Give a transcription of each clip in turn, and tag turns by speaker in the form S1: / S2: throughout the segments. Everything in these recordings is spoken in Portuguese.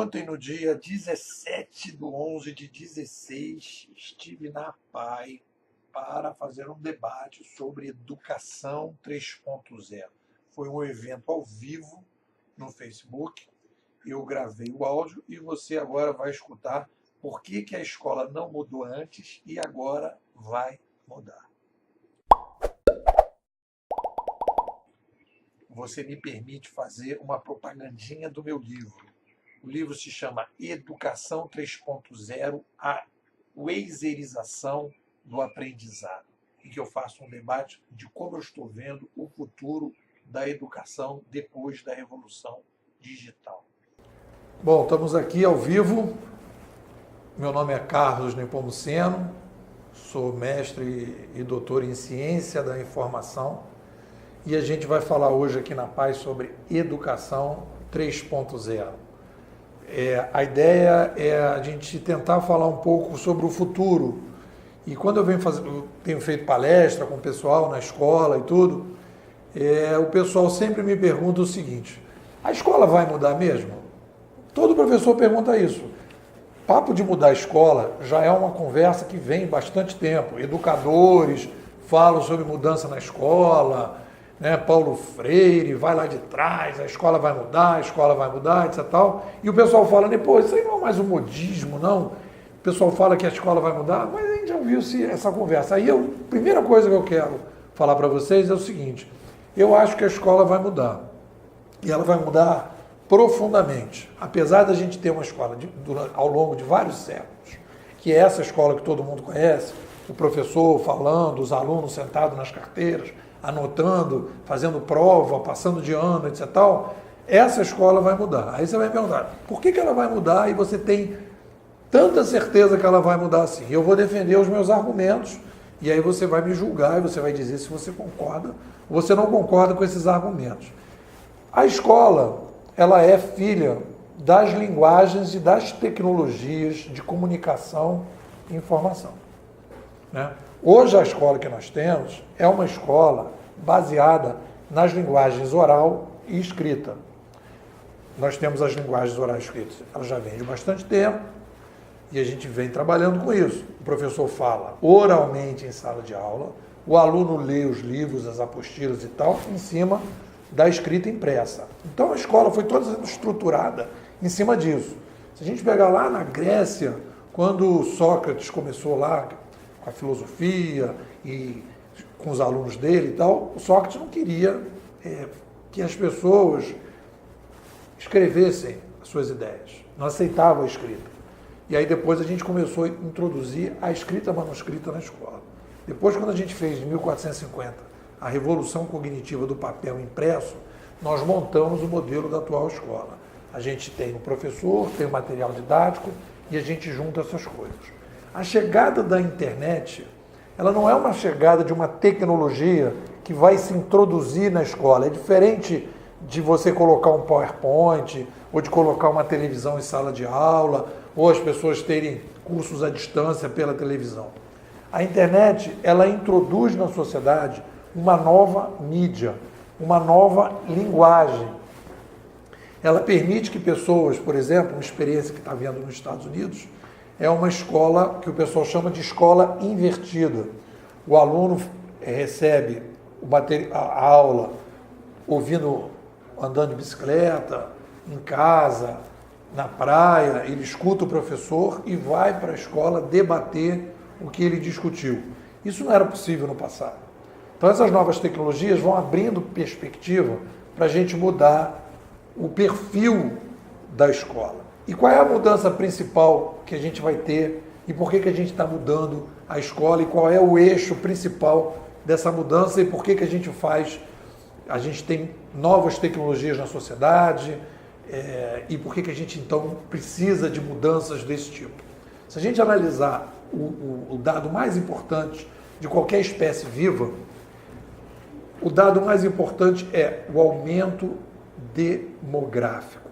S1: Ontem, no dia 17/11/16, estive na APAE para fazer um debate sobre educação 3.0. Foi um evento ao vivo no Facebook. Eu gravei o áudio e você agora vai escutar por que a escola não mudou antes e agora vai mudar. Você me permite fazer uma propagandinha do meu livro. O livro se chama Educação 3.0, a Wazerização do aprendizado, em que eu faço um debate de como eu estou vendo o futuro da educação depois da revolução digital. Bom, estamos aqui ao vivo. Meu nome é Carlos Nepomuceno, sou mestre e doutor em Ciência da Informação e a gente vai falar hoje aqui na Paz sobre Educação 3.0. A ideia é a gente tentar falar um pouco sobre o futuro. E quando eu tenho feito palestra com o pessoal na escola e tudo, o pessoal sempre me pergunta o seguinte: a escola vai mudar mesmo? Todo professor pergunta isso. Papo de mudar a escola já é uma conversa que vem bastante tempo. Educadores falam sobre mudança na escola, né? Paulo Freire vai lá de trás, a escola vai mudar, etc. Tal. E o pessoal fala, pô, isso aí não é mais um modismo, não. O pessoal fala que a escola vai mudar, mas a gente já ouviu essa conversa. Aí a primeira coisa que eu quero falar para vocês é o seguinte: eu acho que a escola vai mudar. E ela vai mudar profundamente. Apesar da gente ter uma escola ao longo de vários séculos, que é essa escola que todo mundo conhece, o professor falando, os alunos sentados nas carteiras, anotando, fazendo prova, passando de ano, etc. Tal, essa escola vai mudar. Aí você vai me perguntar, por que ela vai mudar e você tem tanta certeza que ela vai mudar assim? Eu vou defender os meus argumentos e aí você vai me julgar e você vai dizer se você concorda ou você não concorda com esses argumentos. A escola, ela é filha das linguagens e das tecnologias de comunicação e informação, né? Hoje a escola que nós temos é uma escola baseada nas linguagens oral e escrita. Nós temos as linguagens oral e escritas, elas já vêm de bastante tempo e a gente vem trabalhando com isso. O professor fala oralmente em sala de aula, o aluno lê os livros, as apostilas e tal, em cima da escrita impressa. Então a escola foi toda estruturada em cima disso. Se a gente pegar lá na Grécia, quando Sócrates começou lá com a filosofia e com os alunos dele e tal, o Sócrates não queria que as pessoas escrevessem as suas ideias, não aceitava a escrita. E aí depois a gente começou a introduzir a escrita manuscrita na escola. Depois, quando a gente fez, em 1450, a revolução cognitiva do papel impresso, nós montamos o modelo da atual escola. A gente tem o professor, tem o material didático e a gente junta essas coisas. A chegada da internet, ela não é uma chegada de uma tecnologia que vai se introduzir na escola. É diferente de você colocar um PowerPoint, ou de colocar uma televisão em sala de aula, ou as pessoas terem cursos à distância pela televisão. A internet, ela introduz na sociedade uma nova mídia, uma nova linguagem. Ela permite que pessoas, por exemplo, uma experiência que está vendo nos Estados Unidos, é uma escola que o pessoal chama de escola invertida. O aluno recebe a aula andando de bicicleta, em casa, na praia, ele escuta o professor e vai para a escola debater o que ele discutiu. Isso não era possível no passado. Então essas novas tecnologias vão abrindo perspectiva para a gente mudar o perfil da escola. E qual é a mudança principal que a gente vai ter e por que a gente está mudando a escola e qual é o eixo principal dessa mudança e por que a gente tem novas tecnologias na sociedade e por que a gente então precisa de mudanças desse tipo. Se a gente analisar o dado mais importante de qualquer espécie viva, o dado mais importante é o aumento demográfico.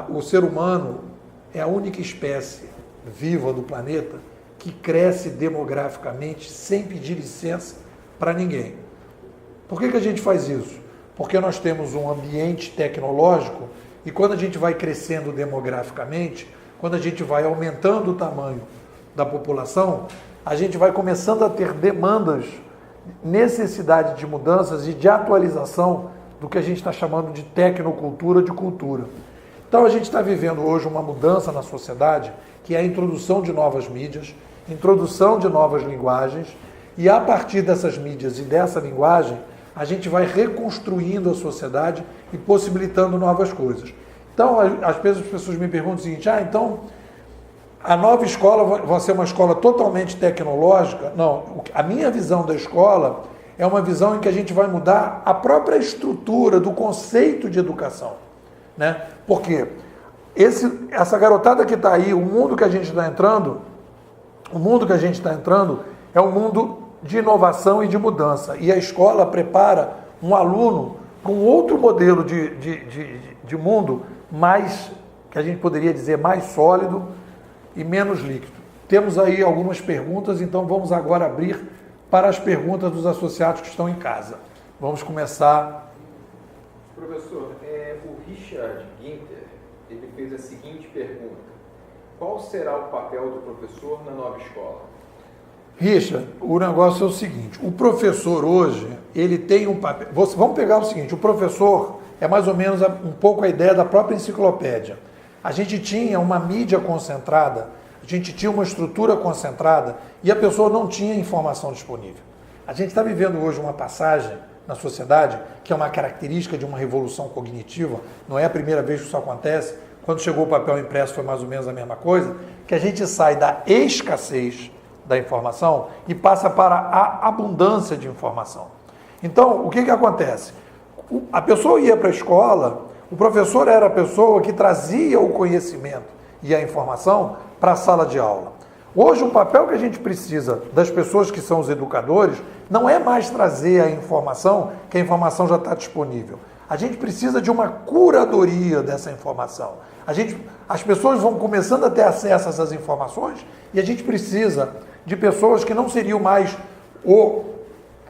S1: O ser humano é a única espécie viva do planeta que cresce demograficamente sem pedir licença para ninguém. Por que a gente faz isso? Porque nós temos um ambiente tecnológico E quando a gente vai crescendo demograficamente, quando a gente vai aumentando o tamanho da população, a gente vai começando a ter demandas, necessidade de mudanças e de atualização do que a gente está chamando de tecnocultura, de cultura. Então a gente está vivendo hoje uma mudança na sociedade, que é a introdução de novas mídias, introdução de novas linguagens, e a partir dessas mídias e dessa linguagem, a gente vai reconstruindo a sociedade e possibilitando novas coisas. Então, às vezes as pessoas me perguntam o seguinte, então a nova escola vai ser uma escola totalmente tecnológica? Não, a minha visão da escola é uma visão em que a gente vai mudar a própria estrutura do conceito de educação, né? Porque essa garotada que está aí, o mundo que a gente está entrando, é um mundo de inovação e de mudança. E a escola prepara um aluno para um outro modelo de mundo mais, que a gente poderia dizer, mais sólido e menos líquido. Temos aí algumas perguntas, então vamos agora abrir para as perguntas dos associados que estão em casa. Vamos começar.
S2: Professor, o Richard Ginter, ele fez a seguinte pergunta: qual será o papel do professor na nova escola?
S1: Richard, o negócio é o seguinte, o professor hoje, ele tem um papel... Vamos pegar o seguinte, o professor é mais ou menos um pouco a ideia da própria enciclopédia. A gente tinha uma mídia concentrada, a gente tinha uma estrutura concentrada e a pessoa não tinha informação disponível. A gente está vivendo hoje uma passagem na sociedade que é uma característica de uma revolução cognitiva, não é a primeira vez que isso acontece, quando chegou o papel impresso foi mais ou menos a mesma coisa, que a gente sai da escassez da informação e passa para a abundância de informação. Então, o que acontece? A pessoa ia para a escola, o professor era a pessoa que trazia o conhecimento e a informação para a sala de aula. Hoje, o papel que a gente precisa das pessoas que são os educadores não é mais trazer a informação, que a informação já está disponível. A gente precisa de uma curadoria dessa informação. As pessoas vão começando a ter acesso a essas informações e a gente precisa de pessoas que não seriam mais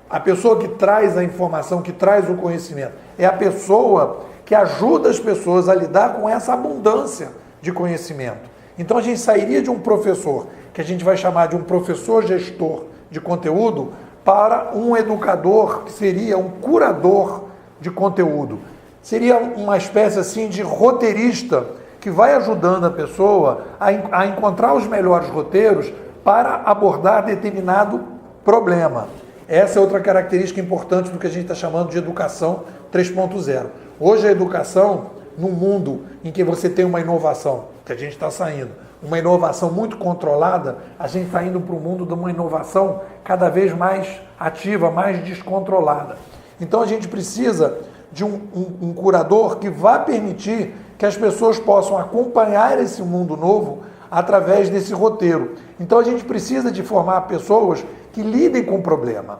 S1: a pessoa que traz a informação, que traz o conhecimento. É a pessoa que ajuda as pessoas a lidar com essa abundância de conhecimento. Então a gente sairia de um professor, que a gente vai chamar de um professor gestor de conteúdo, para um educador, que seria um curador de conteúdo. Seria uma espécie assim de roteirista, que vai ajudando a pessoa a encontrar os melhores roteiros para abordar determinado problema. Essa é outra característica importante do que a gente está chamando de educação 3.0. Hoje a educação, num mundo em que você tem uma inovação, que a gente está saindo, uma inovação muito controlada, a gente está indo para o mundo de uma inovação cada vez mais ativa, mais descontrolada. Então a gente precisa de um curador que vá permitir que as pessoas possam acompanhar esse mundo novo através desse roteiro. Então a gente precisa de formar pessoas que lidem com o problema.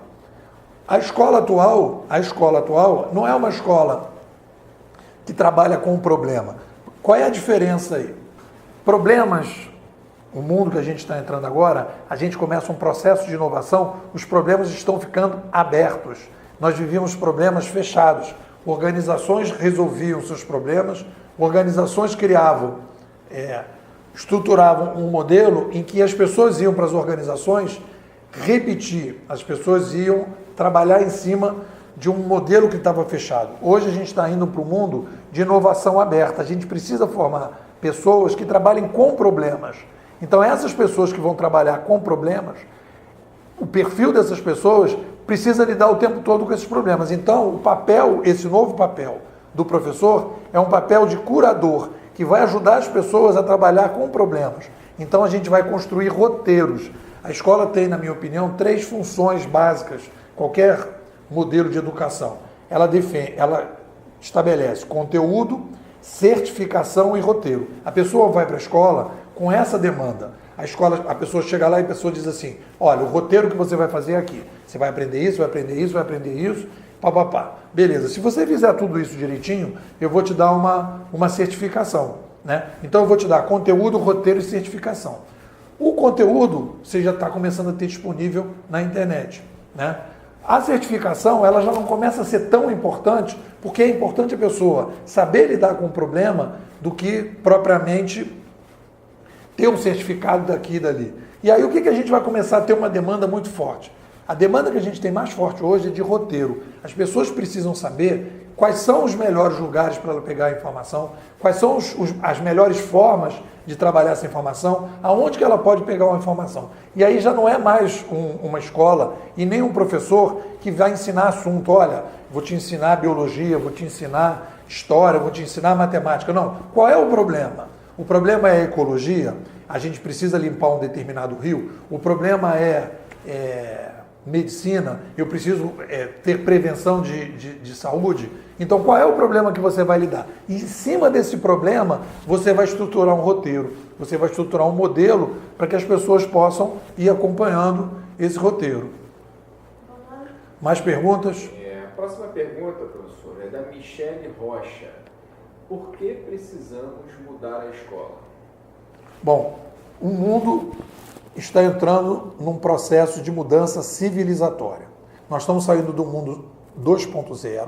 S1: A escola atual não é uma escola que trabalha com o problema. Qual é a diferença aí? Problemas, o mundo que a gente está entrando agora, a gente começa um processo de inovação, os problemas estão ficando abertos. Nós vivíamos problemas fechados. Organizações resolviam seus problemas, organizações criavam, estruturavam um modelo em que as pessoas iam para as organizações repetir, as pessoas iam trabalhar em cima de um modelo que estava fechado. Hoje a gente está indo para o mundo de inovação aberta. A gente precisa formar pessoas que trabalhem com problemas. Então essas pessoas que vão trabalhar com problemas, o perfil dessas pessoas precisa lidar o tempo todo com esses problemas. Então o papel, esse novo papel do professor é um papel de curador, que vai ajudar as pessoas a trabalhar com problemas. Então a gente vai construir roteiros. A escola tem, na minha opinião, 3 funções básicas, qualquer modelo de educação. Ela estabelece conteúdo, certificação e roteiro. A pessoa vai para a escola com essa demanda. A pessoa chega lá e a pessoa diz assim, olha, o roteiro que você vai fazer é aqui. Você vai aprender isso, vai aprender isso, vai aprender isso, papapá. Beleza, se você fizer tudo isso direitinho, eu vou te dar uma certificação, né? Então eu vou te dar conteúdo, roteiro e certificação. O conteúdo você já está começando a ter disponível na internet, né? A certificação, ela já não começa a ser tão importante, porque é importante a pessoa saber lidar com o problema do que propriamente ter um certificado daqui e dali. E aí o que a gente vai começar a ter uma demanda muito forte? A demanda que a gente tem mais forte hoje é de roteiro. As pessoas precisam saber quais são os melhores lugares para ela pegar a informação, quais são as melhores formas de trabalhar essa informação, aonde que ela pode pegar uma informação. E aí já não é mais uma escola e nem um professor que vai ensinar assunto. Olha, vou te ensinar biologia, vou te ensinar história, vou te ensinar matemática. Não. Qual é o problema? O problema é a ecologia. A gente precisa limpar um determinado rio. O problema é medicina. Eu preciso ter prevenção de saúde. Então, qual é o problema que você vai lidar? E em cima desse problema, você vai estruturar um roteiro. Você vai estruturar um modelo para que as pessoas possam ir acompanhando esse roteiro. Mais perguntas?
S2: A próxima pergunta, professor, é da Michele Rocha. Por que precisamos mudar a escola?
S1: Bom, o mundo está entrando num processo de mudança civilizatória. Nós estamos saindo do mundo 2.0,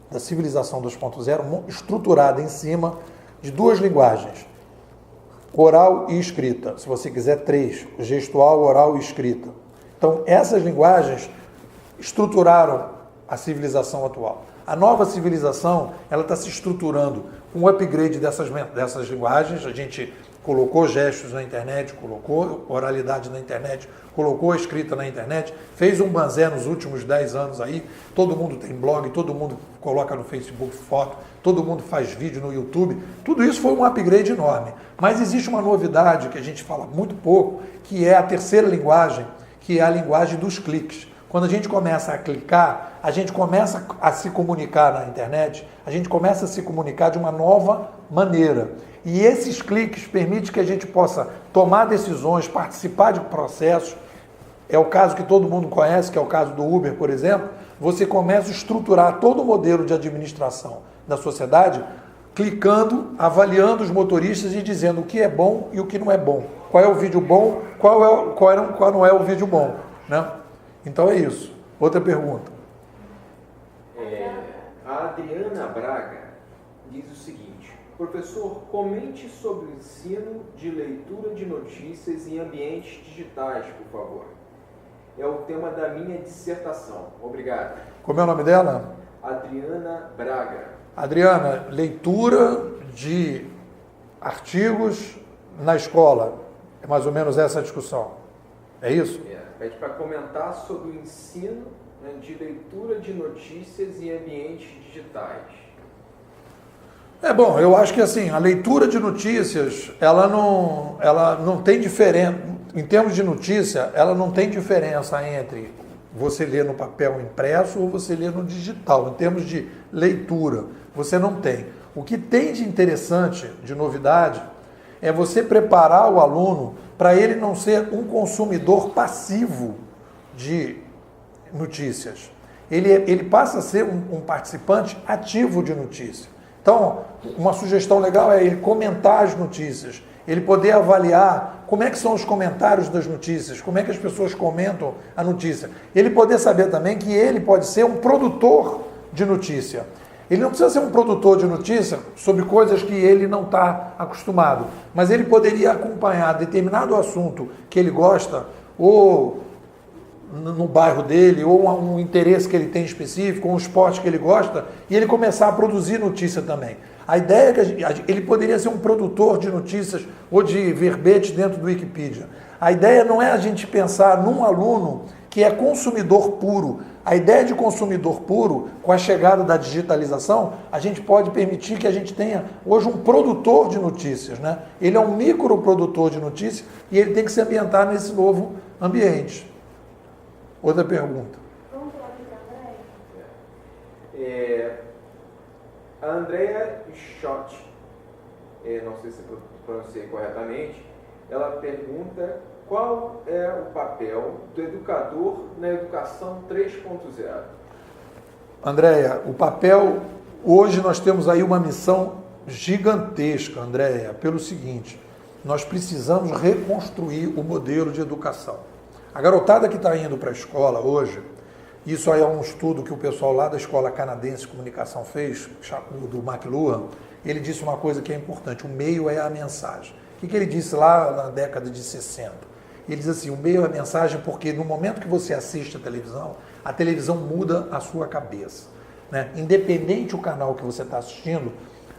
S1: da civilização 2.0, estruturada em cima de duas linguagens, oral e escrita. Se você quiser, três, gestual, oral e escrita. Então, essas linguagens estruturaram a civilização atual. A nova civilização, ela está se estruturando com um upgrade dessas linguagens. A gente colocou gestos na internet, colocou oralidade na internet, colocou escrita na internet, fez um banzé nos últimos 10 anos aí, todo mundo tem blog, todo mundo coloca no Facebook foto, todo mundo faz vídeo no YouTube, tudo isso foi um upgrade enorme. Mas existe uma novidade que a gente fala muito pouco, que é a terceira linguagem, que é a linguagem dos cliques. Quando a gente começa a clicar, a gente começa a se comunicar na internet, a gente começa a se comunicar de uma nova maneira. E esses cliques permitem que a gente possa tomar decisões, participar de processos. É o caso que todo mundo conhece, que é o caso do Uber, por exemplo. Você começa a estruturar todo o modelo de administração da sociedade, clicando, avaliando os motoristas e dizendo o que é bom e o que não é bom. Qual é o vídeo bom, qual não é o vídeo bom, né? Então é isso. Outra pergunta.
S2: A Adriana Braga diz o seguinte: professor, comente sobre o ensino de leitura de notícias em ambientes digitais, por favor. É o tema da minha dissertação. Obrigado.
S1: Como é o nome dela?
S2: Adriana Braga.
S1: Adriana, leitura de artigos na escola. É mais ou menos essa a discussão. É isso?
S2: Pede para comentar sobre o ensino, né, de leitura de notícias em ambientes digitais.
S1: Bom, eu acho que assim, a leitura de notícias, ela não tem diferença, em termos de notícia, ela não tem diferença entre você ler no papel impresso ou você ler no digital. Em termos de leitura, você não tem. O que tem de interessante, de novidade, é você preparar o aluno para ele não ser um consumidor passivo de notícias. Ele passa a ser um participante ativo de notícias. Então, uma sugestão legal é ele comentar as notícias, ele poder avaliar como é que são os comentários das notícias, como é que as pessoas comentam a notícia. Ele poder saber também que ele pode ser um produtor de notícia. Ele não precisa ser um produtor de notícia sobre coisas que ele não está acostumado, mas ele poderia acompanhar determinado assunto que ele gosta, ou no bairro dele, ou um interesse que ele tem específico, ou um esporte que ele gosta, e ele começar a produzir notícia também. A ideia é que ele poderia ser um produtor de notícias ou de verbetes dentro do Wikipedia. A ideia não é a gente pensar num aluno que é consumidor puro. A ideia de consumidor puro, com a chegada da digitalização, a gente pode permitir que a gente tenha hoje um produtor de notícias, né? Ele é um microprodutor de notícias e ele tem que se ambientar nesse novo ambiente. Outra pergunta.
S3: Vamos falar aqui para a Andréia.
S2: A Andrea Schott, não sei se pronunciei corretamente, ela pergunta: qual é o papel do educador na educação 3.0?
S1: Andréia, o papel, hoje nós temos aí uma missão gigantesca, Andréia, pelo seguinte: nós precisamos reconstruir o modelo de educação. A garotada que está indo para a escola hoje, Isso aí é um estudo que o pessoal lá da Escola Canadense de Comunicação fez, do McLuhan. Ele disse uma coisa que é importante: o meio é a mensagem. O que ele disse lá na década de 60? Ele diz assim: o meio é a mensagem porque no momento que você assiste a televisão muda a sua cabeça, né? Independente do canal que você está assistindo,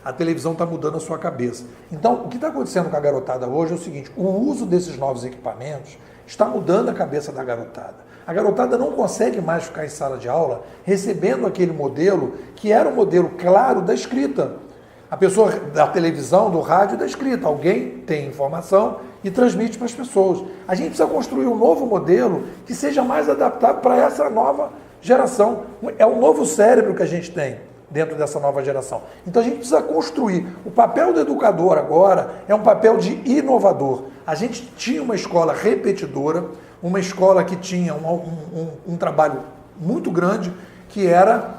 S1: a televisão está mudando a sua cabeça. Então, o que está acontecendo com a garotada hoje é o seguinte: o uso desses novos equipamentos está mudando a cabeça da garotada. A garotada não consegue mais ficar em sala de aula recebendo aquele modelo que era o modelo claro da escrita. A pessoa da televisão, do rádio e da escrita. Alguém tem informação e transmite para as pessoas. A gente precisa construir um novo modelo que seja mais adaptado para essa nova geração. É um novo cérebro que a gente tem dentro dessa nova geração. Então a gente precisa construir. O papel do educador agora é um papel de inovador. A gente tinha uma escola repetidora, uma escola que tinha um trabalho muito grande, que era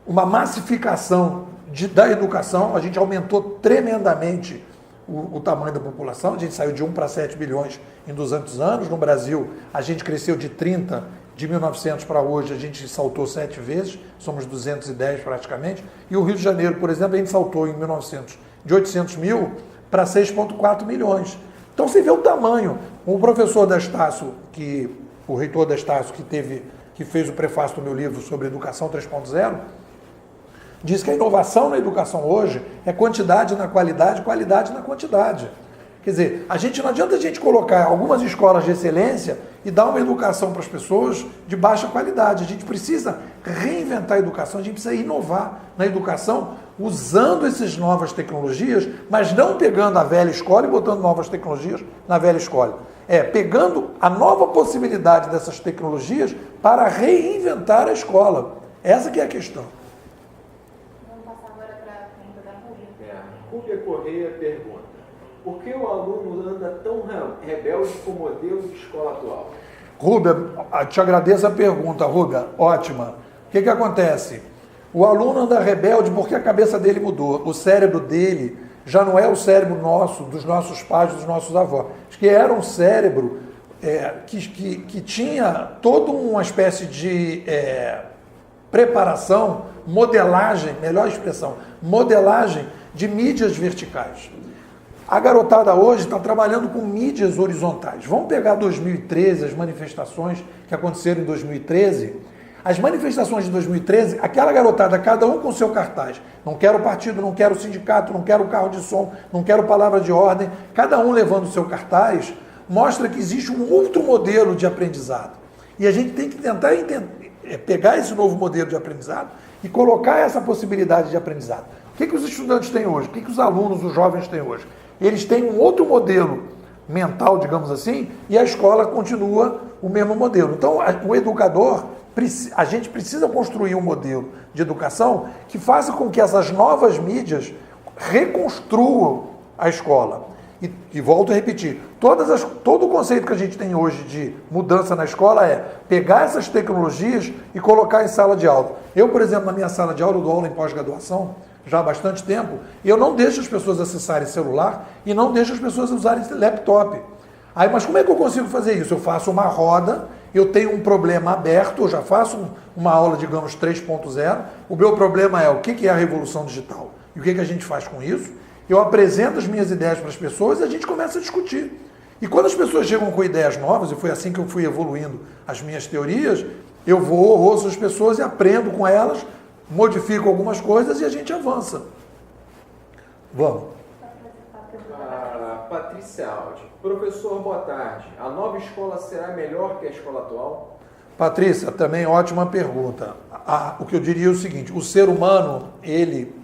S1: uma massificação da educação. A gente aumentou tremendamente o tamanho da população, a gente saiu de 1 para 7 bilhões em 200 anos. No Brasil, a gente cresceu de 30, de 1900 para hoje, a gente saltou 7 vezes, somos 210 praticamente. E o Rio de Janeiro, por exemplo, a gente saltou em 1900 de 800 mil para 6,4 milhões. Então você vê o tamanho. O professor da Estácio, o reitor da Estácio, que fez o prefácio do meu livro sobre Educação 3.0, diz que a inovação na educação hoje é quantidade na qualidade, qualidade na quantidade. Quer dizer, não adianta a gente colocar algumas escolas de excelência e dar uma educação para as pessoas de baixa qualidade. A gente precisa reinventar a educação, a gente precisa inovar na educação usando essas novas tecnologias, mas não pegando a velha escola e botando novas tecnologias na velha escola. Pegando a nova possibilidade dessas tecnologias para reinventar a escola. Essa que é a questão.
S3: Vamos passar agora para a pergunta da Rúbia.
S2: Rúbia Correia pergunta: por que o aluno anda tão rebelde com o modelo de escola atual?
S1: Rúbia, te agradeço a pergunta, Rúbia, ótima. O que acontece? O aluno anda rebelde porque a cabeça dele mudou. O cérebro dele já não é o cérebro nosso, dos nossos pais, dos nossos avós. Acho que era um cérebro que tinha toda uma espécie de preparação, modelagem, melhor expressão, modelagem de mídias verticais. A garotada hoje está trabalhando com mídias horizontais. Vamos pegar 2013, as manifestações que aconteceram em 2013. As manifestações de 2013, aquela garotada, cada um com seu cartaz. Não quero partido, não quero sindicato, não quero carro de som, não quero palavra de ordem. Cada um levando o seu cartaz, mostra que existe um outro modelo de aprendizado. E a gente tem que tentar pegar esse novo modelo de aprendizado e colocar essa possibilidade de aprendizado. O que os estudantes têm hoje? O que os alunos, os jovens têm hoje? Eles têm um outro modelo mental, digamos assim, e a escola continua o mesmo modelo. Então, o educador, a gente precisa construir um modelo de educação que faça com que essas novas mídias reconstruam a escola. E volto a repetir, todo o conceito que a gente tem hoje de mudança na escola é pegar essas tecnologias e colocar em sala de aula. Eu, por exemplo, na minha sala de aula, eu dou aula em pós-graduação, já há bastante tempo, e eu não deixo as pessoas acessarem celular e não deixo as pessoas usarem laptop. Mas como é que eu consigo fazer isso? Eu faço uma roda, eu tenho um problema aberto, eu já faço uma aula, digamos, 3.0. O meu problema é o que é a revolução digital e o que a gente faz com isso. Eu apresento as minhas ideias para as pessoas e a gente começa a discutir. E quando as pessoas chegam com ideias novas, e foi assim que eu fui evoluindo as minhas teorias, eu ouço as pessoas e aprendo com elas, modifico algumas coisas e a gente avança. Vamos.
S2: Patrícia Aldi: professor, boa tarde. A nova escola será melhor que a escola atual?
S1: Patrícia, também ótima pergunta. O que eu diria é o seguinte: o ser humano, ele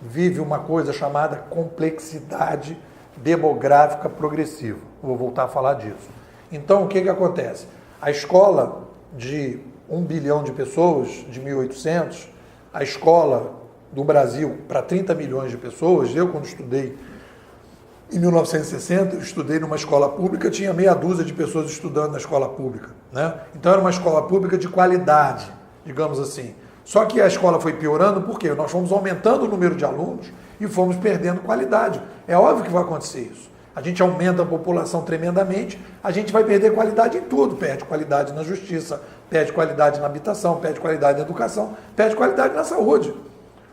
S1: vive uma coisa chamada complexidade demográfica progressiva. Vou voltar a falar disso. Então, o que acontece? A escola de 1 bilhão de pessoas, de 1800, a escola do Brasil para 30 milhões de pessoas, eu quando estudei em 1960, eu estudei numa escola pública, tinha meia dúzia de pessoas estudando na escola pública, né? Então era uma escola pública de qualidade, digamos assim. Só que a escola foi piorando porque nós fomos aumentando o número de alunos e fomos perdendo qualidade. É óbvio que vai acontecer isso. A gente aumenta a população tremendamente, a gente vai perder qualidade em tudo. Perde qualidade na justiça, perde qualidade na habitação, perde qualidade na educação, perde qualidade na saúde.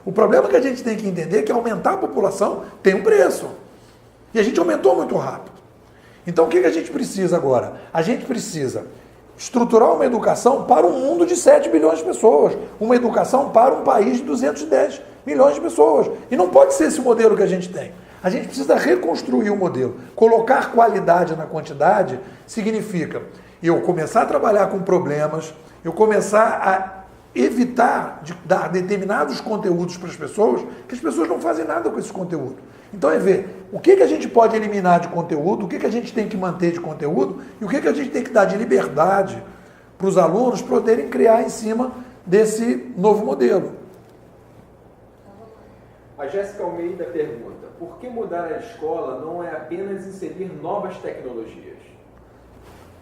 S1: O problema que a gente tem que entender é que aumentar a população tem um preço. E a gente aumentou muito rápido. Então o que a gente precisa agora? A gente precisa estruturar uma educação para um mundo de 7 bilhões de pessoas. Uma educação para um país de 210 milhões de pessoas. E não pode ser esse modelo que a gente tem. A gente precisa reconstruir o modelo. Colocar qualidade na quantidade significa eu começar a trabalhar com problemas, eu começar a evitar de dar determinados conteúdos para as pessoas, que as pessoas não fazem nada com esse conteúdo. Então é ver o que a gente pode eliminar de conteúdo, o que a gente tem que manter de conteúdo e o que a gente tem que dar de liberdade para os alunos poderem criar em cima desse novo modelo.
S2: A Jéssica Almeida pergunta: por que mudar a escola não é apenas inserir novas tecnologias?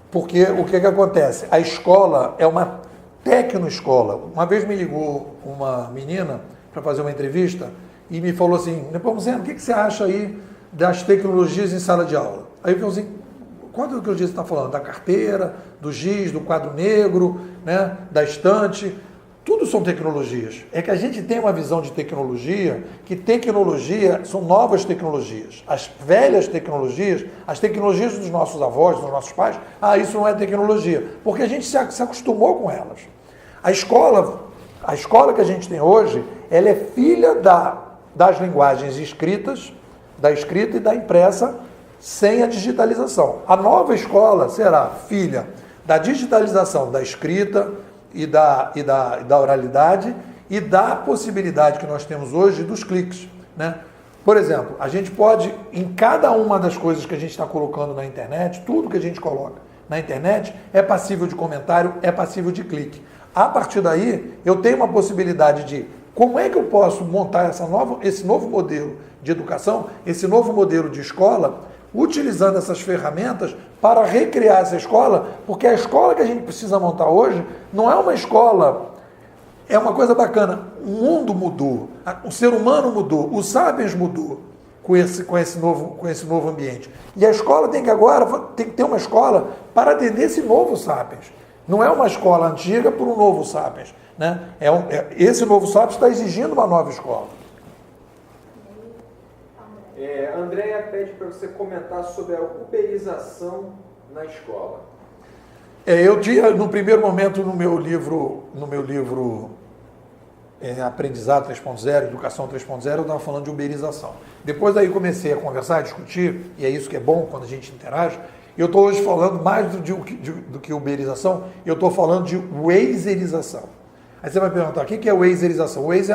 S1: Porque o que acontece? A escola é uma tecnoescola. Uma vez me ligou uma menina para fazer uma entrevista e me falou assim: Nepomuceno, o que você acha aí das tecnologias em sala de aula? Aí eu falei assim: qual tecnologia você está falando? Da carteira, do giz, do quadro negro, né, da estante? Tudo são tecnologias. É que a gente tem uma visão de tecnologia, que tecnologia são novas tecnologias. As velhas tecnologias, as tecnologias dos nossos avós, dos nossos pais, isso não é tecnologia, porque a gente se acostumou com elas. A escola que a gente tem hoje, ela é filha das linguagens escritas, da escrita e da impressa, sem a digitalização. A nova escola será filha da digitalização da escrita e da oralidade e da possibilidade que nós temos hoje dos cliques, né? Por exemplo, a gente pode, em cada uma das coisas que a gente está colocando na internet, tudo que a gente coloca na internet é passível de comentário, é passível de clique. A partir daí, eu tenho uma possibilidade de como é que eu posso montar esse novo modelo de educação, esse novo modelo de escola, utilizando essas ferramentas para recriar essa escola, porque a escola que a gente precisa montar hoje não é uma escola, é uma coisa bacana, o mundo mudou, o ser humano mudou, o Sapiens mudou com esse novo ambiente. E a escola tem que ter uma escola para atender esse novo Sapiens. Não é uma escola antiga por um novo Sapiens, né? Esse novo Sapiens está exigindo uma nova escola.
S2: Andréia pede para você comentar sobre a uberização na escola.
S1: Eu tinha, no primeiro momento, no meu livro Aprendizado 3.0, Educação 3.0, eu estava falando de uberização. Depois daí comecei a conversar, a discutir, e é isso que é bom quando a gente interage. Eu estou hoje falando mais do que uberização, eu estou falando de wazerização. Aí você vai perguntar, o que é wazerização? Waze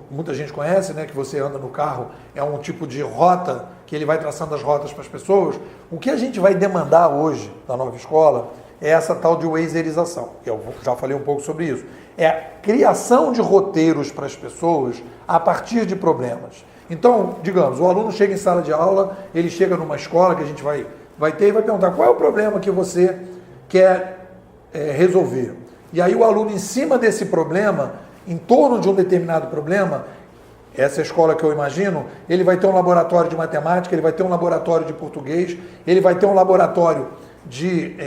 S1: muita gente conhece, né, que você anda no carro, é um tipo de rota, que ele vai traçando as rotas para as pessoas. O que a gente vai demandar hoje da nova escola é essa tal de wazerização. Eu já falei um pouco sobre isso. É a criação de roteiros para as pessoas a partir de problemas. Então, digamos, o aluno chega em sala de aula, ele chega numa escola que a gente vai ter e vai perguntar qual é o problema que você quer resolver. E aí o aluno, em cima desse problema, em torno de um determinado problema, essa escola que eu imagino, ele vai ter um laboratório de matemática, ele vai ter um laboratório de português, ele vai ter um laboratório de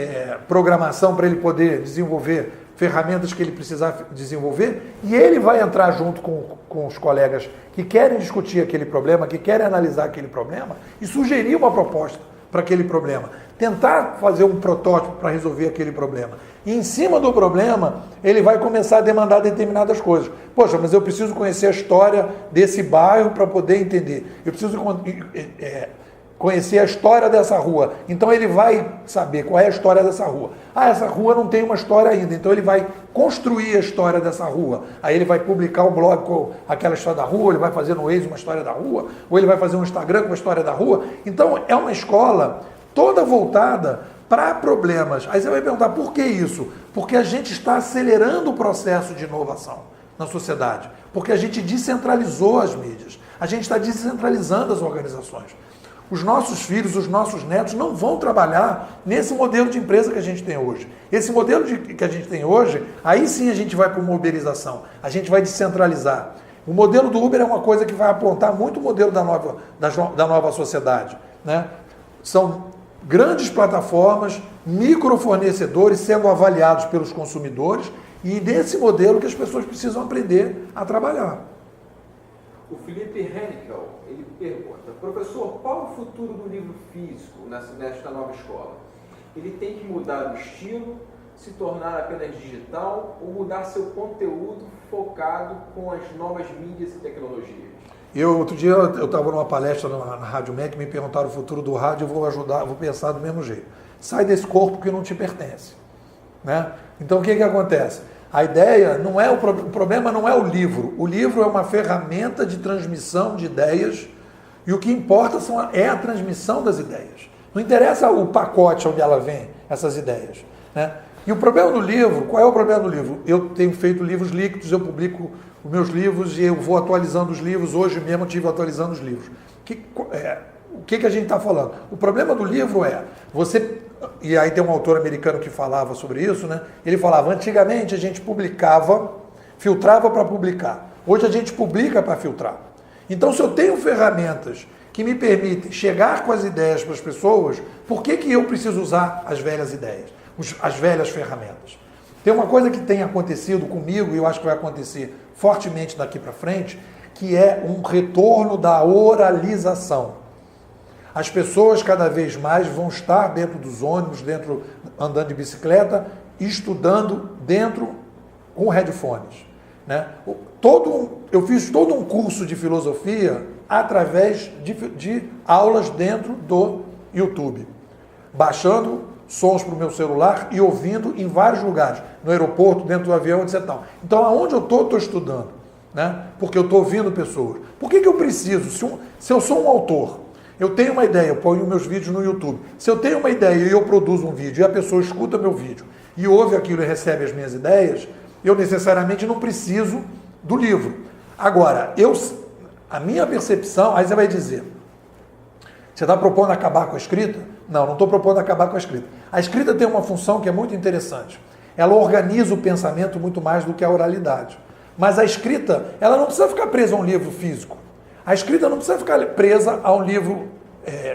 S1: programação para ele poder desenvolver ferramentas que ele precisar desenvolver, e ele vai entrar junto com os colegas que querem discutir aquele problema, que querem analisar aquele problema e sugerir uma proposta para aquele problema, tentar fazer um protótipo para resolver aquele problema. E em cima do problema, ele vai começar a demandar determinadas coisas. Poxa, mas eu preciso conhecer a história desse bairro para poder entender. Eu preciso conhecer a história dessa rua. Então ele vai saber qual é a história dessa rua. Essa rua não tem uma história ainda. Então ele vai construir a história dessa rua. Aí ele vai publicar um blog com aquela história da rua, ele vai fazer no Waze uma história da rua, ou ele vai fazer um Instagram com a história da rua. Então é uma escola toda voltada para problemas. Aí você vai perguntar, por que isso? Porque a gente está acelerando o processo de inovação na sociedade. Porque a gente descentralizou as mídias. A gente está descentralizando as organizações. Os nossos filhos, os nossos netos não vão trabalhar nesse modelo de empresa que a gente tem hoje. Esse modelo que a gente tem hoje, aí sim a gente vai para uma uberização. A gente vai descentralizar. O modelo do Uber é uma coisa que vai apontar muito o modelo da nova sociedade, né? São grandes plataformas, microfornecedores sendo avaliados pelos consumidores, e nesse modelo que as pessoas precisam aprender a trabalhar.
S2: O Felipe Hennikel, ele pergunta, professor, qual é o futuro do livro físico nesta nova escola? Ele tem que mudar o estilo, se tornar apenas digital ou mudar seu conteúdo focado com as novas mídias e tecnologias?
S1: Outro dia eu estava numa palestra na Rádio MEC, me perguntaram o futuro do rádio, eu vou pensar do mesmo jeito. Sai desse corpo que não te pertence. Né? Então o que acontece? A ideia não é o problema não é o livro é uma ferramenta de transmissão de ideias, e o que importa é a transmissão das ideias. Não interessa o pacote onde ela vem, essas ideias. Né? E o problema do livro, qual é o problema do livro? Eu tenho feito livros líquidos, eu publico os meus livros e eu vou atualizando os livros. Hoje mesmo eu estive atualizando os livros. O que a gente está falando? O problema do livro e aí tem um autor americano que falava sobre isso, né? Ele falava, antigamente a gente publicava, filtrava para publicar. Hoje a gente publica para filtrar. Então, se eu tenho ferramentas que me permitem chegar com as ideias para as pessoas, por que eu preciso usar as velhas ideias, as velhas ferramentas? Tem uma coisa que tem acontecido comigo, e eu acho que vai acontecer fortemente daqui para frente, que é um retorno da oralização. As pessoas cada vez mais vão estar dentro dos ônibus, andando de bicicleta, estudando dentro com headphones. Né? Eu fiz todo um curso de filosofia através de aulas dentro do YouTube, baixando sons para o meu celular e ouvindo em vários lugares, no aeroporto, dentro do avião, etc. Então, aonde eu estou estudando, né? Porque eu estou ouvindo pessoas. Por que eu preciso? Se eu sou um autor, eu tenho uma ideia, eu ponho meus vídeos no YouTube. Se eu tenho uma ideia e eu produzo um vídeo e a pessoa escuta meu vídeo e ouve aquilo e recebe as minhas ideias, eu necessariamente não preciso do livro. Agora, a minha percepção, aí você vai dizer, você está propondo acabar com a escrita? Não estou propondo acabar com a escrita. A escrita tem uma função que é muito interessante. Ela organiza o pensamento muito mais do que a oralidade. Mas a escrita, ela não precisa ficar presa a um livro físico. A escrita não precisa ficar presa a um livro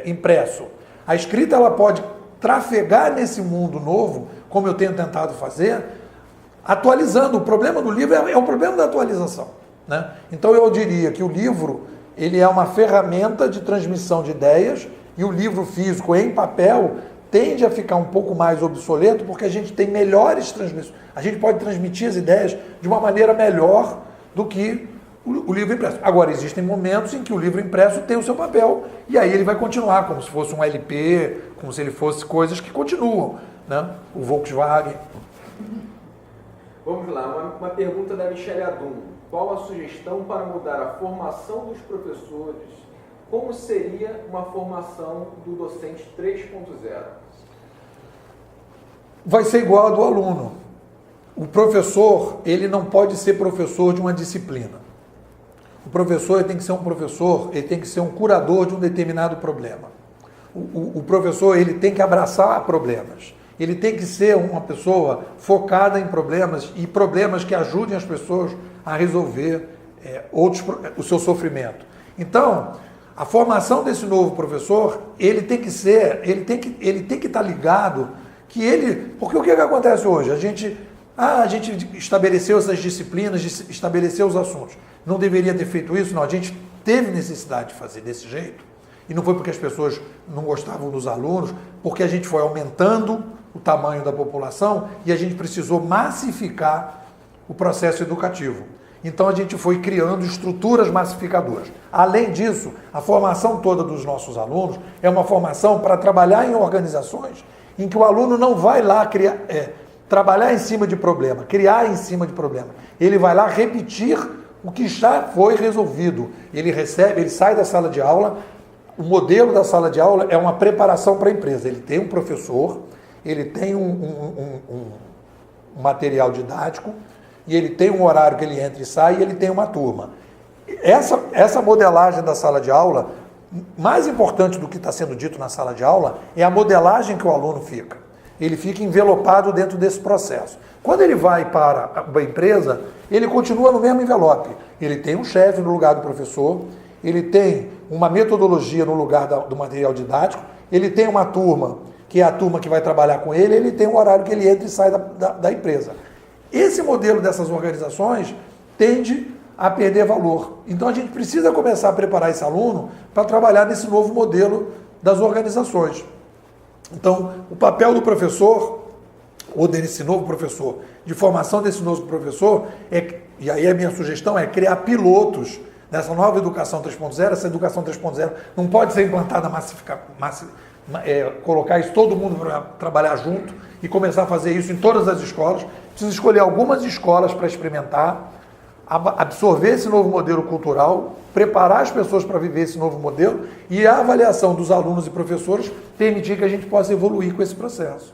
S1: impresso. A escrita, ela pode trafegar nesse mundo novo, como eu tenho tentado fazer, atualizando. O problema do livro é o problema da atualização. Né? Então eu diria que o livro, ele é uma ferramenta de transmissão de ideias, e o livro físico em papel tende a ficar um pouco mais obsoleto, porque a gente tem melhores transmissões. A gente pode transmitir as ideias de uma maneira melhor do que o livro impresso. Agora, existem momentos em que o livro impresso tem o seu papel, e aí ele vai continuar como se fosse um LP, como se ele fosse coisas que continuam. Né? O Volkswagen.
S2: Vamos lá, uma pergunta da Michele Adum. Qual a sugestão para mudar a formação dos professores? Como seria uma formação do docente 3.0?
S1: Vai ser igual a do aluno. O professor, ele não pode ser professor de uma disciplina. O professor ele tem que ser um professor, ele tem que ser um curador de um determinado problema. O professor, ele tem que abraçar problemas. Ele tem que ser uma pessoa focada em problemas e problemas que ajudem as pessoas a resolver o seu sofrimento. Então, a formação desse novo professor, ele tem que estar ligado porque o que acontece hoje? A gente estabeleceu essas disciplinas, estabeleceu os assuntos. Não deveria ter feito isso? Não, a gente teve necessidade de fazer desse jeito. E não foi porque as pessoas não gostavam dos alunos, porque a gente foi aumentando o tamanho da população e a gente precisou massificar o processo educativo. Então a gente foi criando estruturas massificadoras. Além disso, a formação toda dos nossos alunos é uma formação para trabalhar em organizações em que o aluno não vai lá trabalhar em cima de problema, criar em cima de problema. Ele vai lá repetir o que já foi resolvido. Ele sai da sala de aula. O modelo da sala de aula é uma preparação para a empresa. Ele tem um professor, ele tem um material didático, e ele tem um horário que ele entra e sai, e ele tem uma turma. Essa modelagem da sala de aula, mais importante do que está sendo dito na sala de aula, é a modelagem que o aluno fica. Ele fica envelopado dentro desse processo. Quando ele vai para a empresa, ele continua no mesmo envelope. Ele tem um chefe no lugar do professor, ele tem uma metodologia no lugar do material didático, ele tem uma turma, que é a turma que vai trabalhar com ele, ele tem um horário que ele entra e sai da empresa. Esse modelo dessas organizações tende a perder valor. Então a gente precisa começar a preparar esse aluno para trabalhar nesse novo modelo das organizações. Então, o papel do professor, ou desse novo professor, de formação desse novo professor, e aí a minha sugestão é criar pilotos nessa nova educação 3.0. Essa educação 3.0 não pode ser implantada colocar isso todo mundo para trabalhar junto e começar a fazer isso em todas as escolas. Precisa escolher algumas escolas para experimentar, absorver esse novo modelo cultural, preparar as pessoas para viver esse novo modelo e a avaliação dos alunos e professores permitir que a gente possa evoluir com esse processo.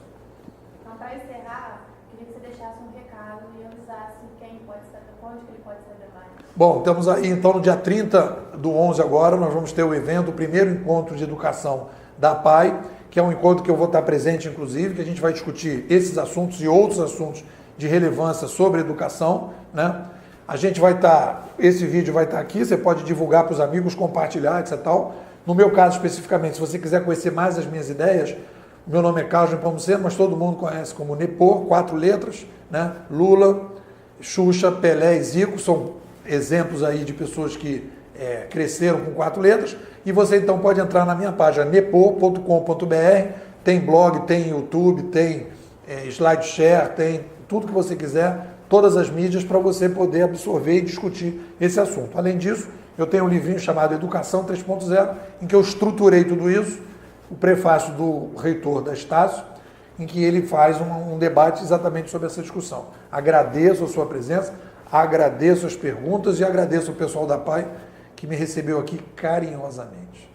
S3: Então, para encerrar, queria que você deixasse um recado e avisasse quem pode saber, onde que ele pode saber mais.
S1: Bom, estamos aí então no dia 30/11 agora, nós vamos ter o evento, o primeiro encontro de educação da PAI, que é um encontro que eu vou estar presente, inclusive, que a gente vai discutir esses assuntos e outros assuntos de relevância sobre educação, né? A gente vai estar, esse vídeo vai estar aqui, você pode divulgar para os amigos, compartilhar, etc. Tal. No meu caso especificamente, se você quiser conhecer mais as minhas ideias, meu nome é Carlos Nepomuceno, mas todo mundo conhece como Nepô, 4 letras, né? Lula, Xuxa, Pelé e Zico, são exemplos aí de pessoas que cresceram com 4 letras, e você então pode entrar na minha página nepo.com.br, tem blog, tem YouTube, tem SlideShare, tem tudo que você quiser, todas as mídias para você poder absorver e discutir esse assunto. Além disso, eu tenho um livrinho chamado Educação 3.0, em que eu estruturei tudo isso, o prefácio do reitor da Estácio, em que ele faz um debate exatamente sobre essa discussão. Agradeço a sua presença, agradeço as perguntas e agradeço ao pessoal da PAI que me recebeu aqui carinhosamente.